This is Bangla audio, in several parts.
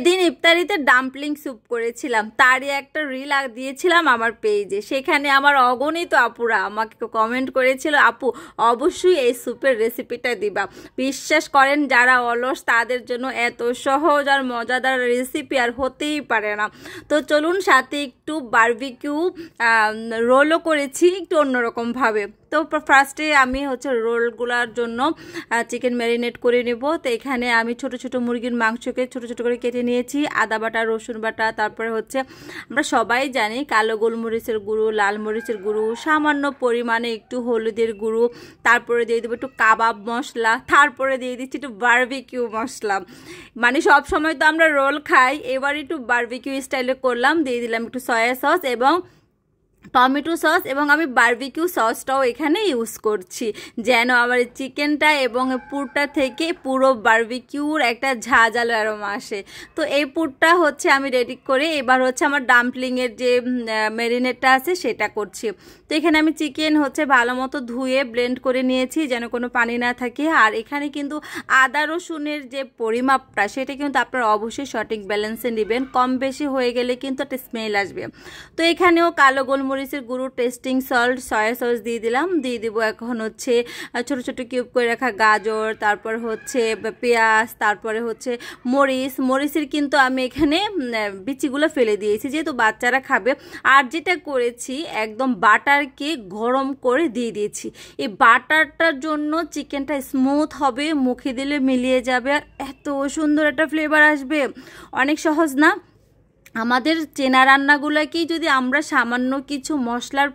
দিন ইফতারিতে ডাম্পলিং স্যুপ করেছিলাম, তারই একটা রিল দিয়েছিলাম আমার পেজে। সেখানে আমার অগণিত আপুরা আমাকে কমেন্ট করেছিল, আপু অবশ্যই এই স্যুপের রেসিপিটা দিবা। বিশ্বাস করেন যারা অলস তাদের জন্য এত সহজ আর মজাদার রেসিপি আর হতেই পারে না। তো চলুন, সাথে একটু বারবিকিউ রোলও করেছি একটু অন্যরকমভাবে। তো ফার্স্টে আমি রোলগুলোর জন্য চিকেন ম্যারিনেট করে নেব। তো এখানে আমি ছোট ছোট মুরগির মাংসকে ছোট ছোট করে কেটে নিয়েছি, আদা বাটা, রসুন বাটা, তারপরে আমরা সবাই জানি কালো গোলমরিচের গুঁড়ো, লাল মরিচের গুঁড়ো, সামান্য পরিমাণে একটু হলুদের গুঁড়ো, তারপরে দিয়ে দেবো একটু কাবাব মশলা, তারপরে দিয়ে দিচ্ছি একটু বারবিকিউ মশলা। মানে সব সময় তো আমরা রোল খাই, এবার একটু বারবিকিউ স্টাইলে করলাম। দিয়ে দিলাম একটু সয়া সস এবং টমেটো সস, এবং আমি বারবিকিউ সসটাও এখানে ইউজ করছি যেন আমার চিকেনটা এবং পুরটা থেকে পুরো বারবিকিউর একটা ঝাঁঝালো অ্যারোমা আসে। তো এই পুরটা আমি রেডি করে এবার আমার ডাম্পলিংয়ের যে ম্যারিনেটটা আছে সেটা করছি। তো এখানে আমি চিকেন ভালো মতো ধুয়ে ব্লেন্ড করে নিয়েছি যেন কোনো পানি না থাকে। আর এখানে কিন্তু আদা রসুনের যে পরিমাপটা সেটা কিন্তু আপনারা অবশ্যই সঠিক ব্যালেন্সে নেবেন, কম বেশি হয়ে গেলে কিন্তু একটা স্মেল আসবে। তো এখানেও কালো গোলমরিচের গুঁড়ো, টেস্টিং সল্ট, সয়া সস দিয়ে দিলাম। দিয়ে দিব এখন ছোট ছোট কিউব করে রাখা গাজর, তারপর পেঁয়াজ, তারপরে মরিচের কিন্তু আমি এখানে বিচিগুলো ফেলে দিয়েছি যেহেতু বাচ্চারা খাবে। আর যেটা করেছি একদম বাটারকে গরম করে দিয়ে দিয়েছি। এই বাটারটার জন্য চিকেনটা স্মুথ হবে, মুখে দিলে মিলিয়ে যাবে আর এত সুন্দর একটা ফ্লেভার আসবে। অনেক সহজ না? আমাদের চেনা রান্নাগুলোকেই যদি আমরা সামান্য কিছু মশলার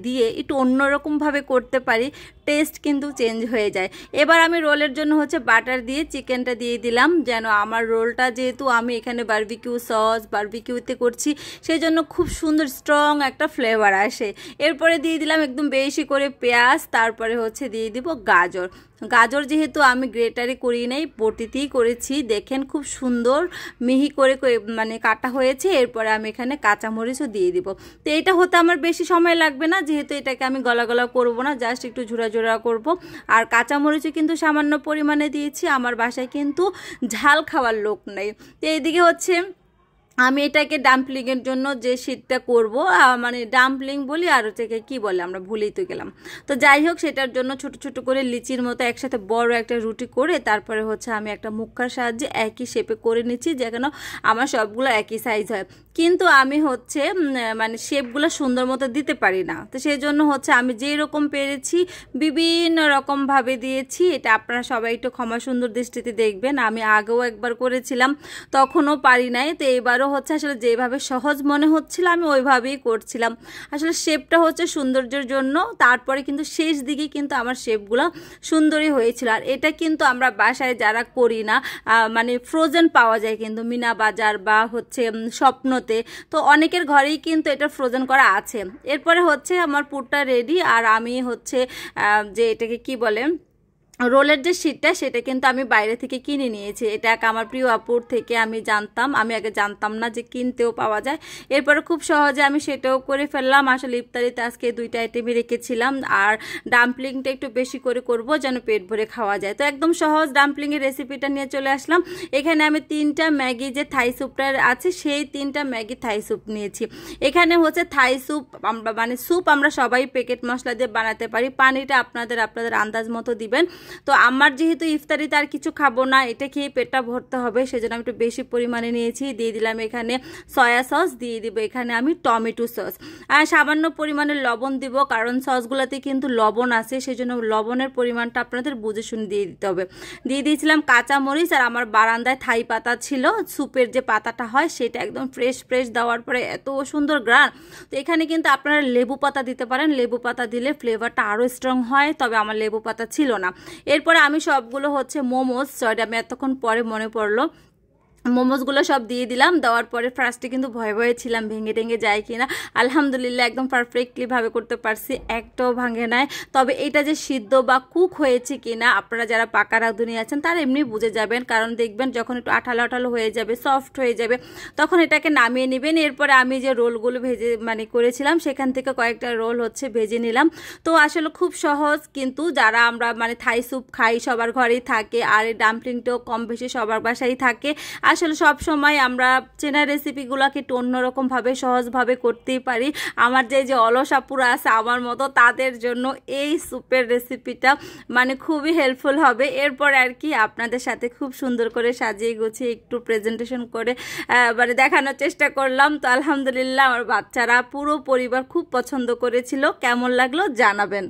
দিয়ে একটু অন্যরকমভাবে করতে পারি, টেস্ট কিন্তু চেঞ্জ হয়ে যায়। এবার আমি রোলের জন্য বাটার দিয়ে চিকেনটা দিয়ে দিলাম যেন আমার রোলটা, যেহেতু আমি এখানে বারবিকিউতে করছি সেই জন্য খুব সুন্দর স্ট্রং একটা ফ্লেভার আসে। এরপরে দিয়ে দিলাম একদম বেশি করে পেঁয়াজ, তারপরে দিয়ে দিব গাজর যেহেতু আমি গ্রেটারে করি নাই, বটিতেই করেছি। দেখেন খুব সুন্দর মিহি করে কাটা হয়েছে। এরপরে আমি এখানে কাঁচামরিচও দিয়ে দিব। তো এটা হতে আমার বেশি সময় লাগবে না, যেহেতু এটাকে আমি গলা গলা করবো না, জাস্ট একটু ঝুরা করব। আর কাঁচামরিচও কিন্তু সামান্য পরিমাণে দিয়েছি, আমার বাসায় কিন্তু ঝাল খাওয়ার লোক নেই। তো এইদিকে আমি এটাকে ডাম্পলিংয়ের জন্য যে শীটটা করব, ডাম্পলিং বলি আর কি বলে আমরা ভুলেই তো গেলাম। তো যাই হোক, সেটার জন্য ছোট ছোট করে লিচির মতো একসাথে বড় একটা রুটি করে তারপরে আমি একটা মুখার সাহায্যে একই শেপে করে নিচ্ছি যেন আমার সবগুলো একই সাইজ হয়। কিন্তু আমি শেপগুলো সুন্দর মতো দিতে পারি না। তো সেই জন্য আমি যেই রকম পেরেছি বিভিন্ন রকমভাবে দিয়েছি। এটা আপনারা সবাই একটু ক্ষমা সুন্দর দৃষ্টিতে দেখবেন। আমি আগেও একবার করেছিলাম, তখনও পারি নাই। তো এইবারও আসলে যেভাবে সহজ মনে হচ্ছিল আমি ওইভাবেই করছিলাম। আসলে শেপটা সৌন্দর্যের জন্য, তারপরে কিন্তু শেষ দিকে কিন্তু আমার শেপগুলো সুন্দরই হয়েছিল। আর এটা কিন্তু আমরা বাসায় যারা করি না, ফ্রোজেন পাওয়া যায় কিন্তু মিনা বাজার বা স্বপ্নতে, তো অনেকের ঘরেই কিন্তু এটা ফ্রোজেন করা আছে। এরপরে আমার পুরটা রেডি। আর আমি যে এটাকে কি বলে রোলের যে শীটটা সেটা কিন্তু আমি বাইরে থেকে কিনে নিয়েছি। এটা আমার প্রিয় আপুর থেকে আমি জানতাম, আমি আগে জানতাম না যে কিনতেও পাওয়া যায়। এরপরে খুব সহজে আমি সেটাও করে ফেললাম। আসলে ইফতারিতে আজকে 2টা আইটেমই রেখেছিলাম। আর ডাম্পলিংটা একটু বেশি করে করব যেন পেট ভরে খাওয়া যায়। তো একদম সহজ ডাম্পলিংয়ের রেসিপিটা নিয়ে চলে আসলাম। এখানে আমি 3টা ম্যাগি যে থাই স্যুপটা আছে সেই 3টা ম্যাগি থাই স্যুপ নিয়েছি। এখানে থাই স্যুপ স্যুপ আমরা সবাই প্যাকেট মশলা দিয়ে বানাতে পারি। পানিটা আপনাদের আন্দাজ মতো দিবেন। তো আমার যেহেতু ইফতারিতে আর কিছু খাবো না, এটা খেয়ে পেটটা ভরতে হবে, সেজন্য আমি একটু বেশি পরিমাণে নিয়েছি। দিয়ে দিলাম এখানে সয়া সস, দিয়ে দিব এখানে আমি টমেটো সস, আর সামান্য পরিমাণে লবণ দিব, কারণ সসগুলোতে কিন্তু লবণ আছে, সেজন্য লবণের পরিমাণটা আপনাদের বুঝে শুনে দিয়ে দিতে হবে। দিয়ে দিয়েছিলাম কাঁচামরিচ। আর আমার বারান্দায় থাই পাতা ছিল, স্যুপের যে পাতাটা হয় সেটা একদম ফ্রেশ দেওয়ার পরে এত সুন্দর গ্রান। তো এখানে কিন্তু আপনারা লেবু পাতা দিতে পারেন, লেবু পাতা দিলে ফ্লেভারটা আরও স্ট্রং হয়, তবে আমার লেবু পাতা ছিল না। এরপরে আমি সবগুলো মোমোস, সরি আমি এতক্ষণ পরে মনে পড়লো, মোমোসগুলো সব দিয়ে দিলাম। দেওয়ার পরে ফার্স্টে কিন্তু ভয়ে ছিলাম ভেঙে টেঙে যায় কিনা। আলহামদুলিল্লাহ একদম পারফেক্টলিভাবে করতে পারছি, একটাও ভাঙে নাই। তবে এটা যে সিদ্ধ বা কুক হয়েছে কিনা আপনারা যারা পাকা রাঁধুনি আছেন তারা এমনি বুঝে যাবেন, কারণ দেখবেন যখন একটু আঠালো হয়ে যাবে, সফট হয়ে যাবে, তখন এটাকে নামিয়ে নেবেন। এরপরে আমি যে রোলগুলো ভেজে করেছিলাম সেখান থেকে কয়েকটা রোল ভেজে নিলাম। তো আসলে খুব সহজ, কিন্তু যারা আমরা থাই স্যুপ খাই সবার ঘরেই থাকে, আর এই ডাম্পলিংটাও কম বেশি সবার বাসায় থাকে। আসলে সব সময় আমরা চেনা রেসিপিগুলোকে একটু অন্যরকমভাবে সহজভাবে করতেই পারি। আমার যে অলস আপুরা আছে আমার মতো, তাদের জন্য এই স্যুপের রেসিপিটা মানে খুবই হেল্পফুল হবে। এরপর আর কি আপনাদের সাথে খুব সুন্দর করে সাজিয়ে গুছিয়ে একটু প্রেজেন্টেশন করে মানে দেখানোর চেষ্টা করলাম। তো আলহামদুলিল্লাহ আমার বাচ্চারা পুরো পরিবার খুব পছন্দ করেছিল। কেমন লাগলো জানাবেন।